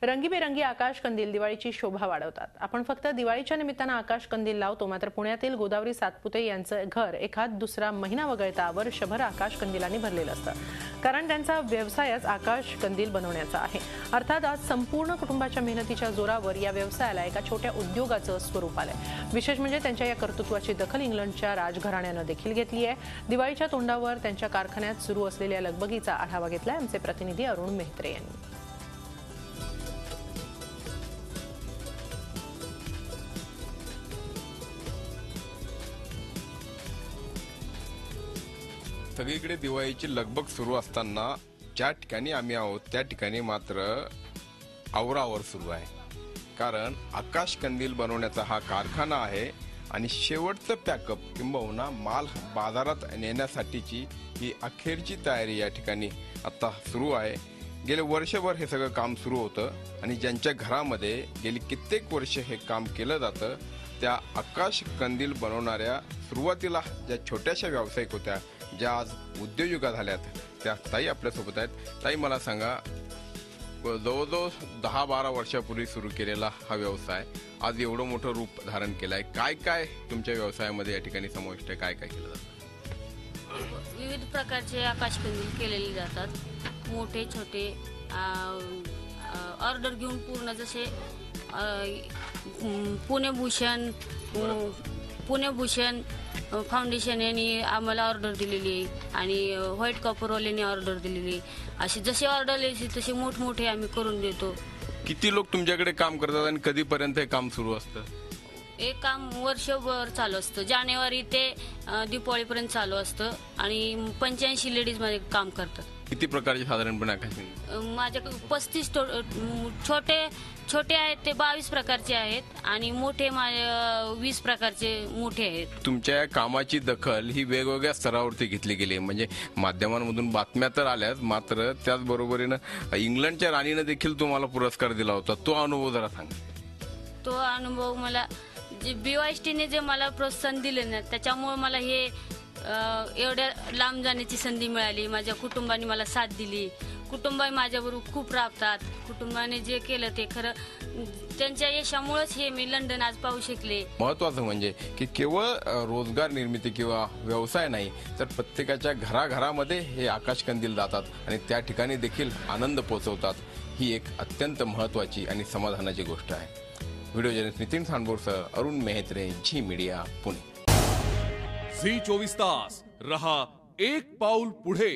रंगीबेरंगी आकाश कंदील दिवाळीची शोभा वाढवतात। आपण फक्त दिवाळीच्या निमित्ताने आकाश कंदील लावतो, मात्र पुण्यातील गोदावरी सातपुते यांचं घर एखाद दुसरा महिना वगळता वर्षभर आकाश कंदिलांनी भरलेलं असतं। कारण त्यांचा व्यवसायच आकाश कंदील बनवण्याचा आहे। अर्थात आज संपूर्ण कुटुंबाच्या मेहनतीच्या जोरावर या व्यवसायाला एका छोट्या उद्योगाचं स्वरूप आलंय। विशेष म्हणजे त्यांच्या या कर्तृत्वाची दखल इंग्लंडच्या राजघराण्यानं देखील घेतली आहे। दिवाळीच्या तोंडावर त्यांच्या कारखान्यात सुरू असलेल्या लगबगीचा आढावा घेतलाय आमचे प्रतिनिधी अरुण मेहत्रे यांनी। सगळीकडे दिवाळीची लगबग सुरू असताना ज्या ठिकाणी आम्ही आहोत त्या ठिकाणी मात्र आवरावर सुरू आहे। कारण आकाश कंदील बनवण्याचा हा कारखाना आहे आणि शेवटचं पॅकअप किंबहुना माल बाजारात नेण्यासाठीची ही अखेरची तयारी या ठिकाणी आता सुरू आहे। गेले वर्षभर हे सगळं काम सुरू होतं आणि ज्यांच्या घरामध्ये गेली कित्येक वर्ष हे काम केलं जातं त्या आकाश कंदील बनवणाऱ्या सुरुवातीला ज्या छोट्याशा व्यावसायिक होत्या, ज्या आज उद्योजिका झाल्यात, त्या ताई आपल्यासोबत आहेत। ताई, मला सांगा, जवळजवळ 10-12 वर्षापूर्वी सुरू केलेला हा व्यवसाय आज एवढं मोठं रूप धारण केलंय। काय काय तुमच्या व्यवसायामध्ये या ठिकाणी समाविष्ट आहे, काय काय केलं जातं? विविध प्रकारचे आकाश कंदील केलेले जातात, मोठे छोटे, ऑर्डर घेऊन पूर्ण जसे पुणे भूषण फाउंडेशन यांनी आम्हाला ऑर्डर दिलेली आहे आणि व्हाईट कॉपरवाल्यांनी ऑर्डर दिलेली आहे। अशी जशी ऑर्डर यायची तसे मोठमोठे आम्ही करून देतो। किती लोक तुमच्याकडे काम करतात आणि कधीपर्यंत हे काम सुरू असतं? हे काम वर्षभर चालू असतं, जानेवारी ते दिवाळीपर्यंत चालू असतं आणि 85 लेडीज मध्ये काम करतात। किती प्रकारचे साधारणपणे आकाश कंदील? माझ्याकडे 35 छोटे आहेत ते 22 प्रकारचे आहेत आणि मोठे 20 प्रकारचे मोठे आहेत। तुमच्या कामाची दखल ही वेगवेगळ्या स्तरावरती घेतली गेली, म्हणजे माध्यमांमधून बातम्या तर आल्याच, मात्र त्याचबरोबरीनं इंग्लंडच्या राणीनं देखील तुम्हाला पुरस्कार दिला होता। तो अनुभव जरा सांगा। तो अनुभव मला जे BYSTने जे मला प्रोत्साहन दिले ना, त्याच्यामुळे मला हे एवढ्या लांब जाण्याची संधी मिळाली। माझ्या कुटुंबाने मला साथ दिली, कुटुंब माझ्याबरोबर खूप राबतात। कुटुंबाने जे केलं ते खरं त्यांच्या यशामुळेच हे मी लंडन आज पाहू शकले। महत्वाचं म्हणजे की केवळ रोजगार निर्मिती किंवा व्यवसाय नाही, तर प्रत्येकाच्या घराघरामध्ये हे आकाश कंदील जातात आणि त्या ठिकाणी देखील आनंद पोहोचवतात। ही एक अत्यंत महत्वाची आणि समाधानाची गोष्ट आहे। व्हिडिओ जर्नलिस्ट नितीन सांडबोरसह अरुण मेहत्रे, झी मीडिया, पुणे। झी 24 तास रहा एक पाऊल पुढे।